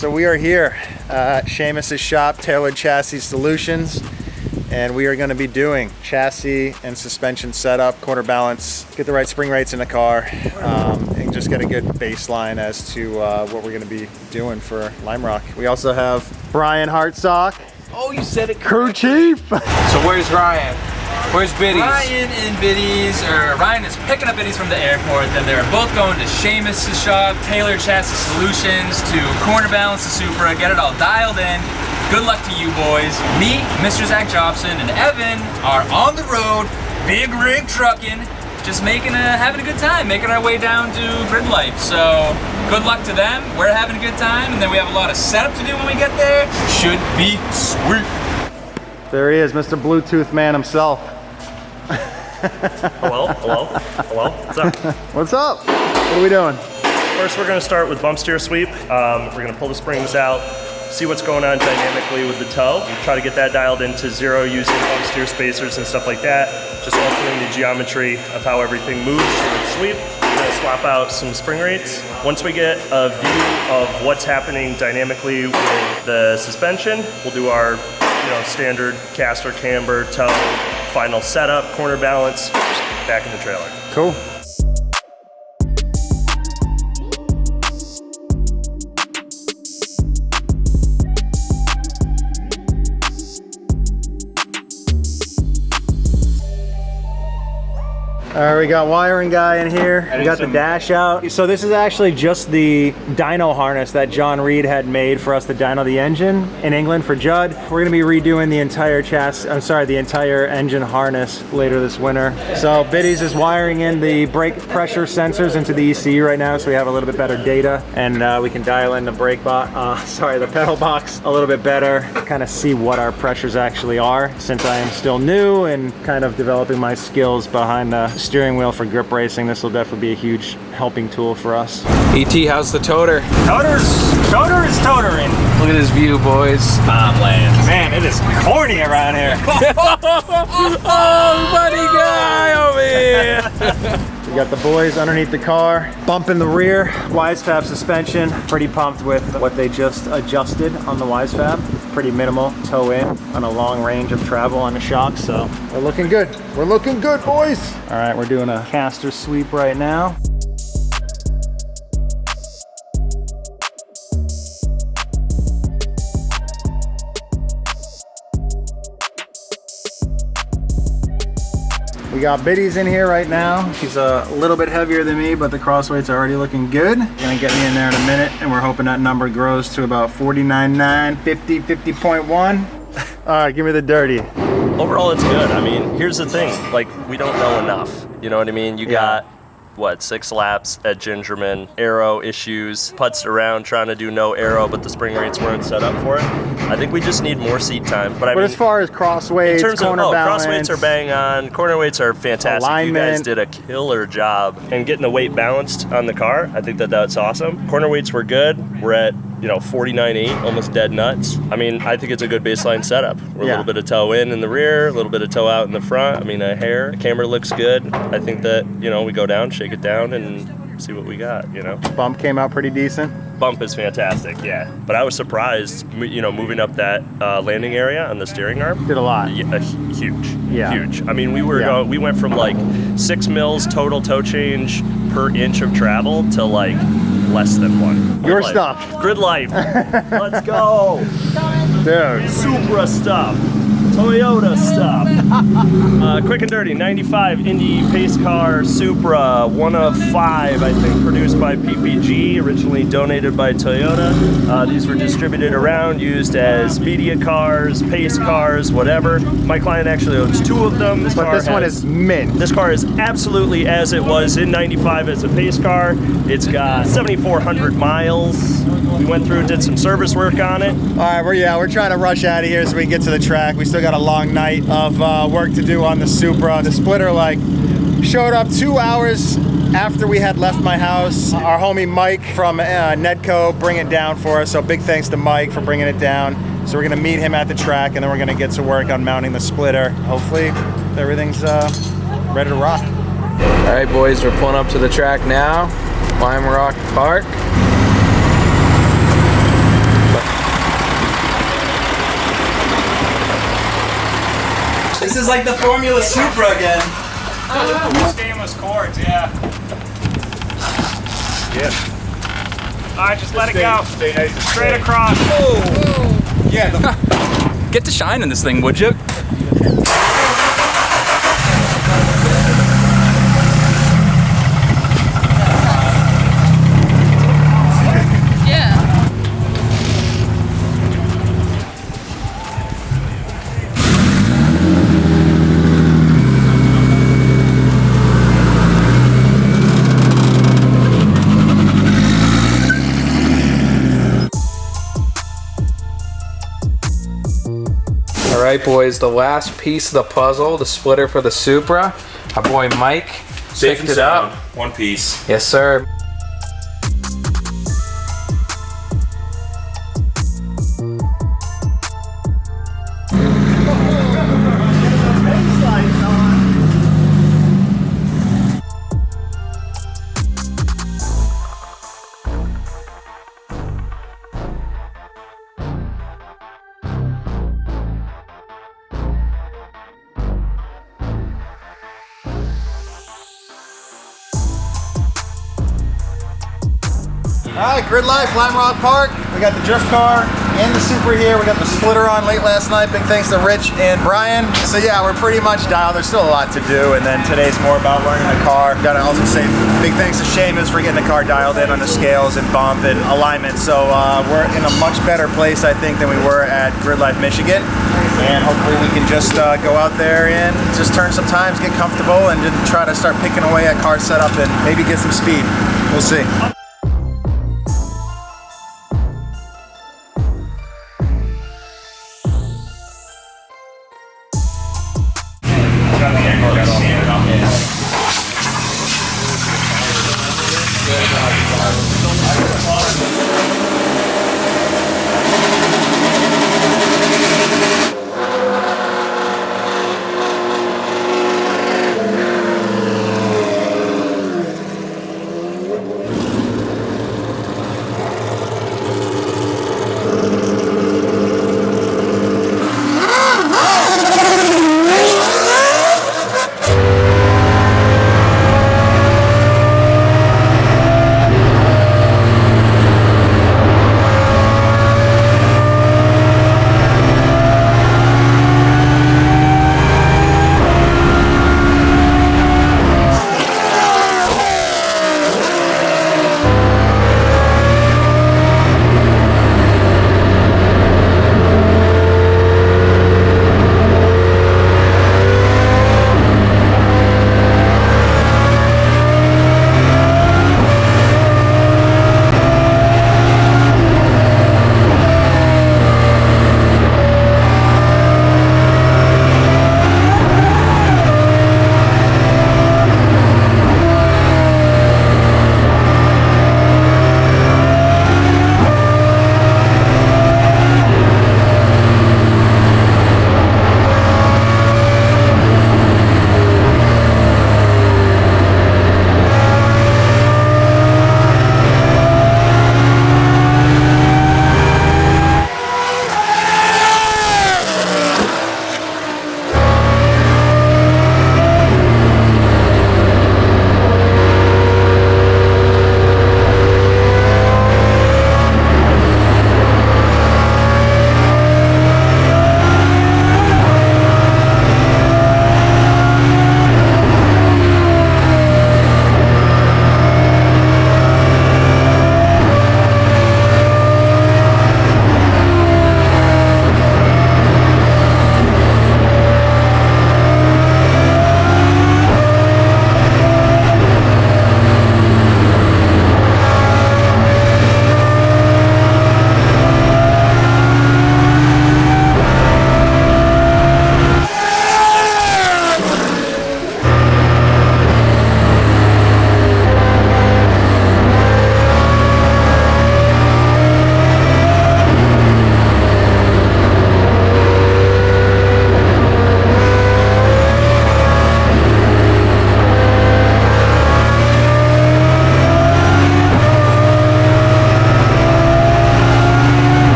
So we are here at Seamus's shop, Tailored Chassis Solutions, and we are going to be doing chassis and suspension setup, quarter balance, get the right spring rates in the car, and just get a good baseline as to what we're going to be doing for Lime Rock. We also have Brian Hartsock. Oh, you said it. Crew chief. So where's Ryan? Where's Biddies? Ryan is picking up Biddies from the airport. Then they're both going to Seamus's shop, Tailored Chassis Solutions, to corner balance the Supra, get it all dialed in. Good luck to you boys. Me, Mr. Zach Jobson, and Evan are on the road, big rig trucking, just having a good time, making our way down to GridLife. So good luck to them. We're having a good time, and then we have a lot of setup to do when we get there. Should be sweet. There he is, Mr. Bluetooth man himself. Hello, what's up? What's up? What are we doing? First we're gonna start with bump steer sweep. We're gonna pull the springs out, see what's going on dynamically with the toe, and try to get that dialed into zero using bump steer spacers and stuff like that. Just altering the geometry of how everything moves with sweep. We're gonna swap out some spring rates. Once we get a view of what's happening dynamically with the suspension, we'll do our standard caster, camber, toe, final setup, corner balance, back in the trailer. Cool. All right, we got wiring guy in here. We got the dash out. So this is actually just the dyno harness that John Reed had made for us to dyno the engine in England for Judd. We're gonna be redoing the entire the entire engine harness later this winter. So Biddies is wiring in the brake pressure sensors into the ECU right now, so we have a little bit better data, and we can dial in the the pedal box a little bit better, kind of see what our pressures actually are, since I am still new and kind of developing my skills behind the steering wheel for grip racing. This will definitely be a huge helping tool for us. E.T., how's the toter? Toter is totering. Look at this view, boys. Farmland. Man, it is corny around here. Oh, buddy guy over here. We got the boys underneath the car, bump in the rear, Wisefab suspension. Pretty pumped with what they just adjusted on the Wisefab. Pretty minimal toe in on a long range of travel on the shocks, so we're looking good. We're looking good, boys. All right, we're doing a caster sweep right now. We got Biddies in here right now. She's a little bit heavier than me, but the crossweights are already looking good. Gonna get me in there in a minute, and we're hoping that number grows to about 49.9, 50, 50.1. All right, give me the dirty. Overall, it's good. I mean, here's the thing, like, we don't know enough. You know what I mean? You got, 6 laps at Gingerman, aero issues, putzed around trying to do no aero, but the spring rates weren't set up for it. I think we just need more seat time. But as far as crossweights, in terms corner of, balance, crossweights are bang on, corner weights are fantastic. Alignment. You guys did a killer job. And getting the weight balanced on the car, I think that's awesome. Corner weights were good. We're at 49.8, almost dead nuts. I mean, I think it's a good baseline setup. We're a little bit of toe in the rear, a little bit of toe out in the front. I mean, a hair. The camera looks good. I think that, we go down, shake it down, and see what we got, Bump came out pretty decent. Bump is fantastic, yeah. But I was surprised, moving up that landing area on the steering arm. Did a lot. Yeah, huge. Yeah. Huge. I mean, we went from like 6 mils total toe change per inch of travel to like less than 1. Your stuff. GridLife. Let's go. Dude. Supra stuff. Toyota stuff. Quick and dirty, 95 Indy pace car Supra, one of 5, I think, produced by PPG, originally donated by Toyota. These were distributed around, used as media cars, pace cars, whatever. My client actually owns 2 of them. This one is mint. This car is absolutely as it was in 95 as a pace car. It's got 7,400 miles. We went through and did some service work on it. All right, we're trying to rush out of here so we can get to the track. We still got a long night of work to do on the Supra. The splitter showed up 2 hours after we had left my house. Our homie Mike from Nedco bring it down for us. So big thanks to Mike for bringing it down. So we're gonna meet him at the track, and then we're gonna get to work on mounting the splitter. Hopefully everything's ready to rock. All right, boys, we're pulling up to the track now. Lime Rock Park. This is like the Formula Supra again. Stainless cords, yeah. Yeah. All right, just let it go. Stay nice and Straight across. Yeah. Get to shine in this thing, would you? All right, boys, the last piece of the puzzle, the splitter for the Supra. Our boy Mike picked it up. One piece. Yes, sir. All right, GridLife, Lime Rock Park. We got the drift car and the Supra here. We got the splitter on late last night. Big thanks to Rich and Brian. So yeah, we're pretty much dialed. There's still a lot to do, and then today's more about learning the car. Gotta also say big thanks to Seamus for getting the car dialed in on the scales and bump and alignment. So we're in a much better place, I think, than we were at GridLife, Michigan. And hopefully we can just go out there and just turn some times, get comfortable, and just try to start picking away at car setup and maybe get some speed. We'll see.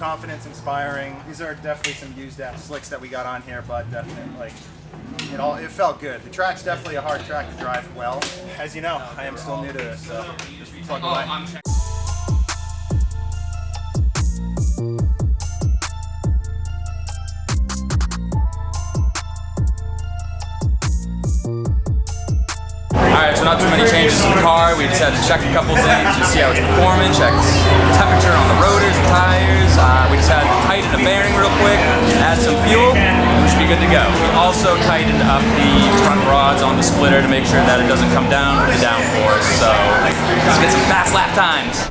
confidence inspiring. These are definitely some used slicks that we got on here, but definitely like it felt good. The track's definitely a hard track to drive well. As you know, I am still new to this, so just plug away. Alright, so not too many changes in the car. We just had to check a couple things, just see how it's performing, check temperature on the rotors, the tires. We just had to tighten the bearing real quick, add some fuel, we should be good to go. We also tightened up the front rods on the splitter to make sure that it doesn't come down with the downforce. So let's get some fast lap times.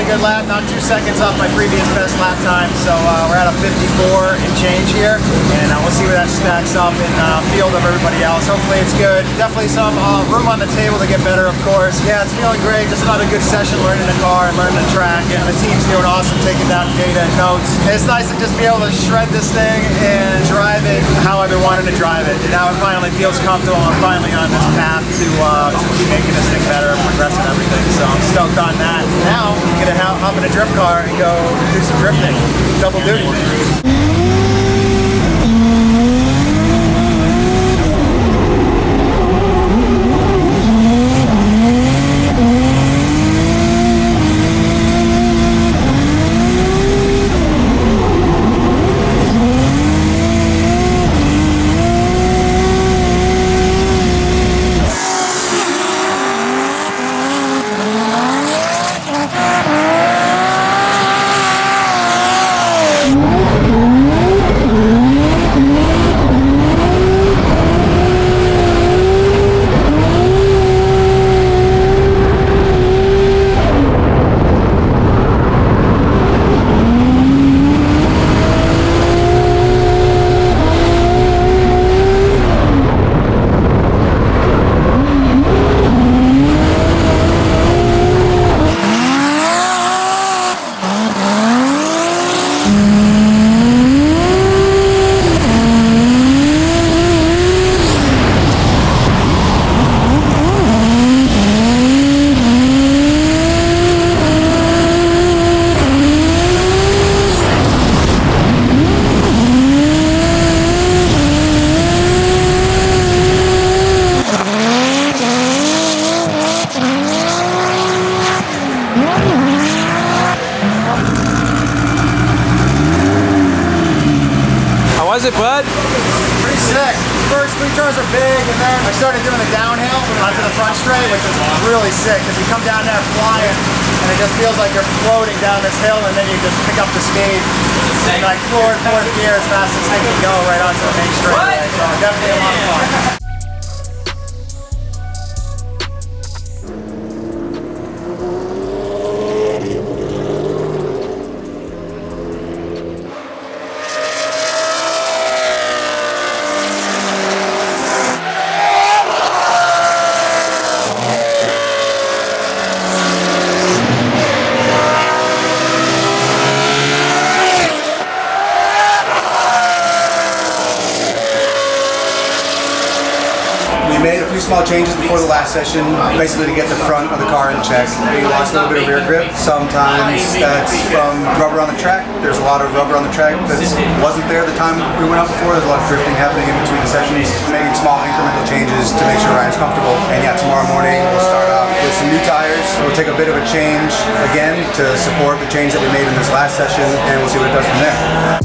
good lap, not 2 seconds off my previous best lap time. So we're at a 54 and change here, and we'll see where that stacks up in field of everybody else. Hopefully it's good. Definitely some room on the table to get better, of course. Yeah, it's feeling great. Just another good session learning the car and learning the track, and the team's doing awesome, taking down data and notes. And it's nice to just be able to shred this thing and drive it how I've been wanting to drive it. And now it finally feels comfortable. I'm finally on this path to keep making this thing better and progressing everything. So I'm stoked on that. Now I'm gonna hop in a drift car and go do some drifting. Double duty. was it, bud? Pretty sick. First 3 turns are big, and then I started doing the downhill onto the front straight, which is really sick because you come down there flying, and it just feels like you're floating down this hill, and then you just pick up the speed. And like fourth gear as fast as they can go right onto the main straightaway. So definitely a lot of fun. Small changes before the last session, basically to get the front of the car in check. We lost a little bit of rear grip. Sometimes that's from rubber on the track. There's a lot of rubber on the track that wasn't there the time we went out before. There's a lot of drifting happening in between the sessions. Making small incremental changes to make sure Ryan's comfortable. And yeah, tomorrow morning we'll start off with some new tires. We'll take a bit of a change again to support the change that we made in this last session, and we'll see what it does from there.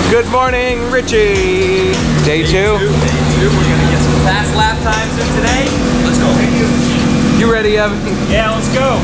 Good morning, Richie. Day 2. We're gonna get some fast lap times in today. Let's go. You ready, Evan? Yeah, let's go.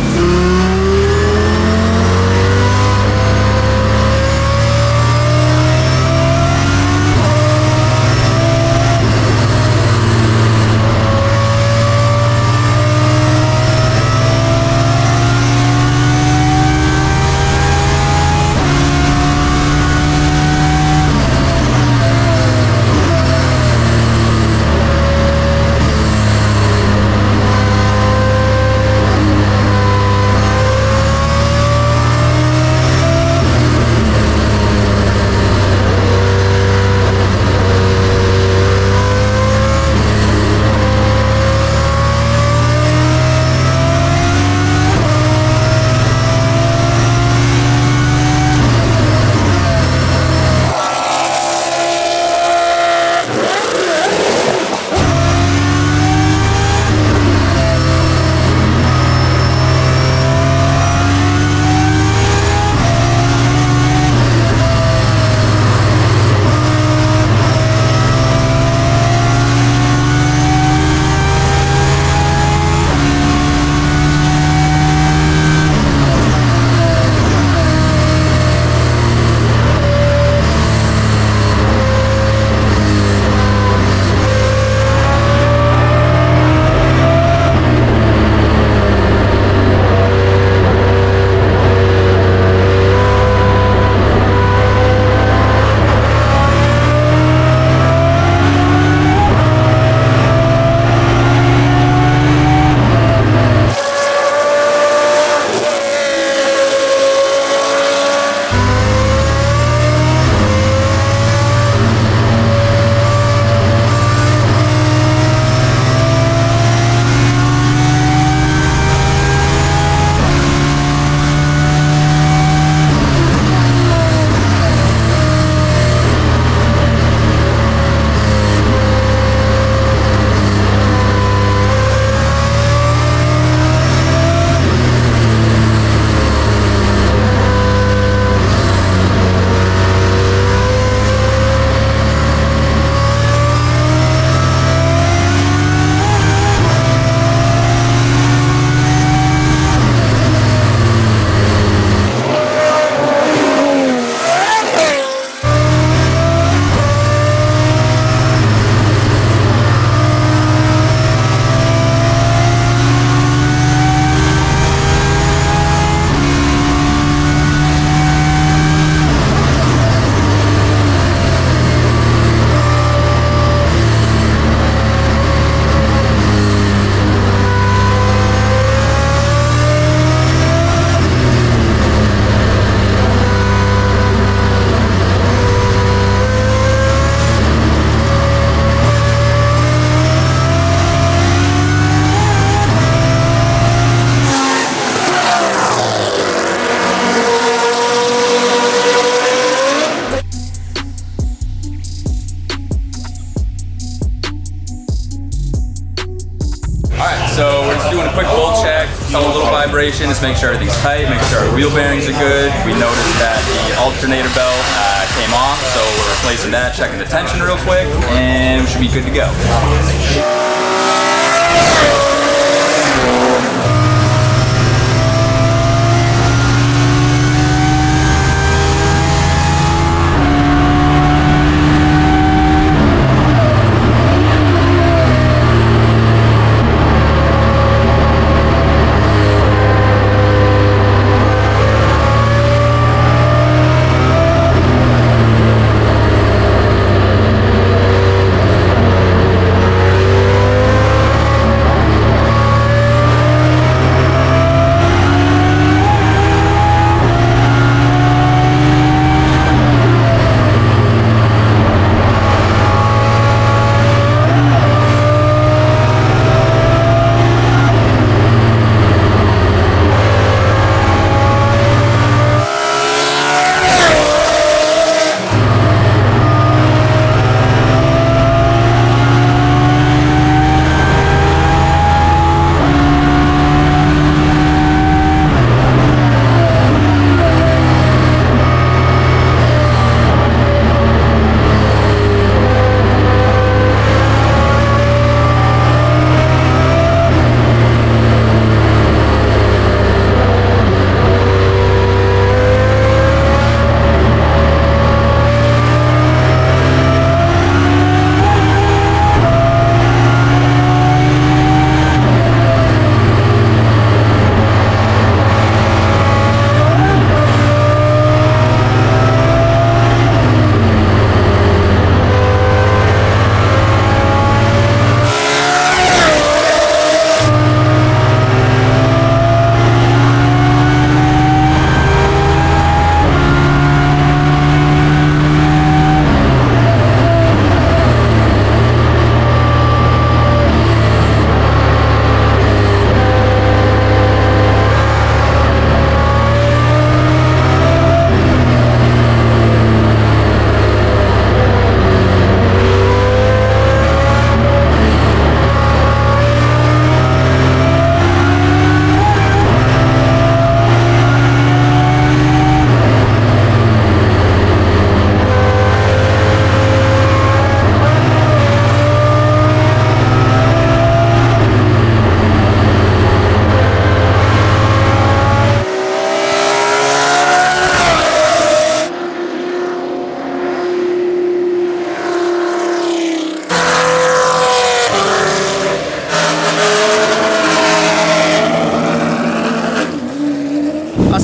So we're just doing a quick bolt check. a little vibration, just make sure everything's tight, make sure our wheel bearings are good. We noticed that the alternator belt came off, so we're replacing that, checking the tension real quick, and we should be good to go.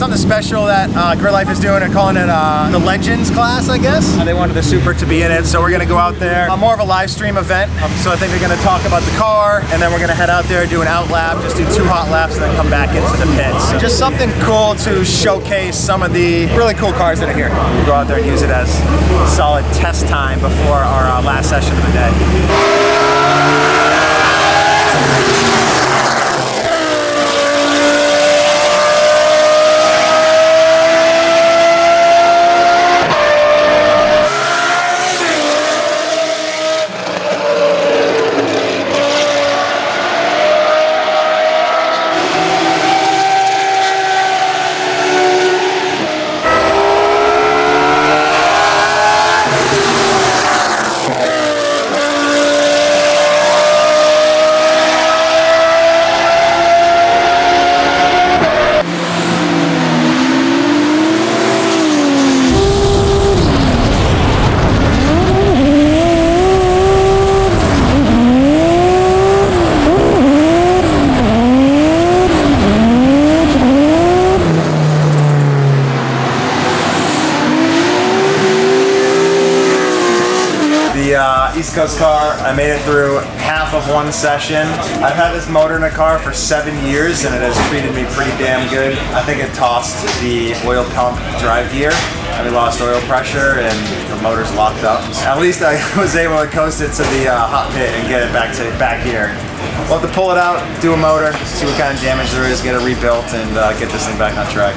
Something special that GridLife is doing. They're calling it the Legends class, I guess. They wanted the Supra to be in it, so we're gonna go out there. More of a live stream event. So I think they're gonna talk about the car, and then we're gonna head out there, do an out lap, just do 2 hot laps, and then come back into the pits. So just something cool to showcase some of the really cool cars that are here. We'll go out there and use it as solid test time before our last session of the day. East Coast car. I made it through half of one session. I've had this motor in a car for 7 years and it has treated me pretty damn good. I think it tossed the oil pump drive gear and we lost oil pressure and the motor's locked up. At least I was able to coast it to the hot pit and get it back here. We'll have to pull it out, do a motor, see what kind of damage there is, get it rebuilt, and get this thing back on track.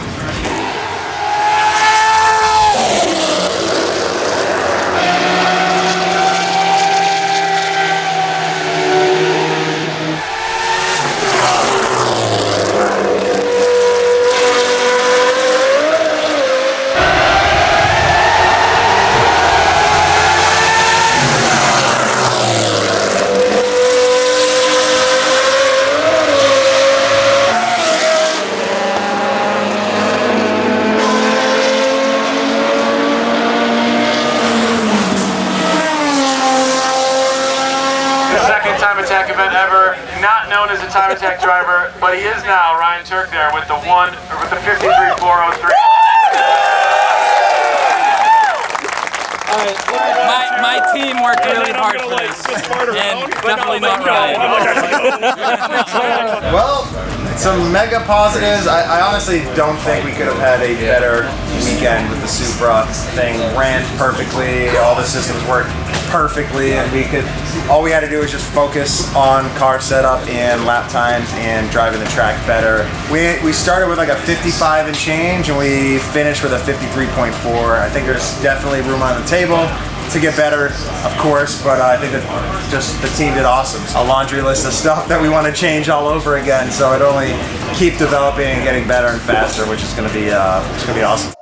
his second time attack event ever. Not known as a time attack driver, but he is now. Ryan Tuerck there with the 53.403. My team worked really hard for this, and definitely not Ryan. Well, some mega positives. I honestly don't think we could have had a better weekend with the Supra. Thing ran perfectly, all the systems worked perfectly, and all we had to do was just focus on car setup and lap times and driving the track better. We started with like a 55 and change, and we finished with a 53.4. I think there's definitely room on the table to get better, of course, but I think that just the team did awesome. A laundry list of stuff that we want to change all over again, so it only keep developing and getting better and faster, which is going to be awesome.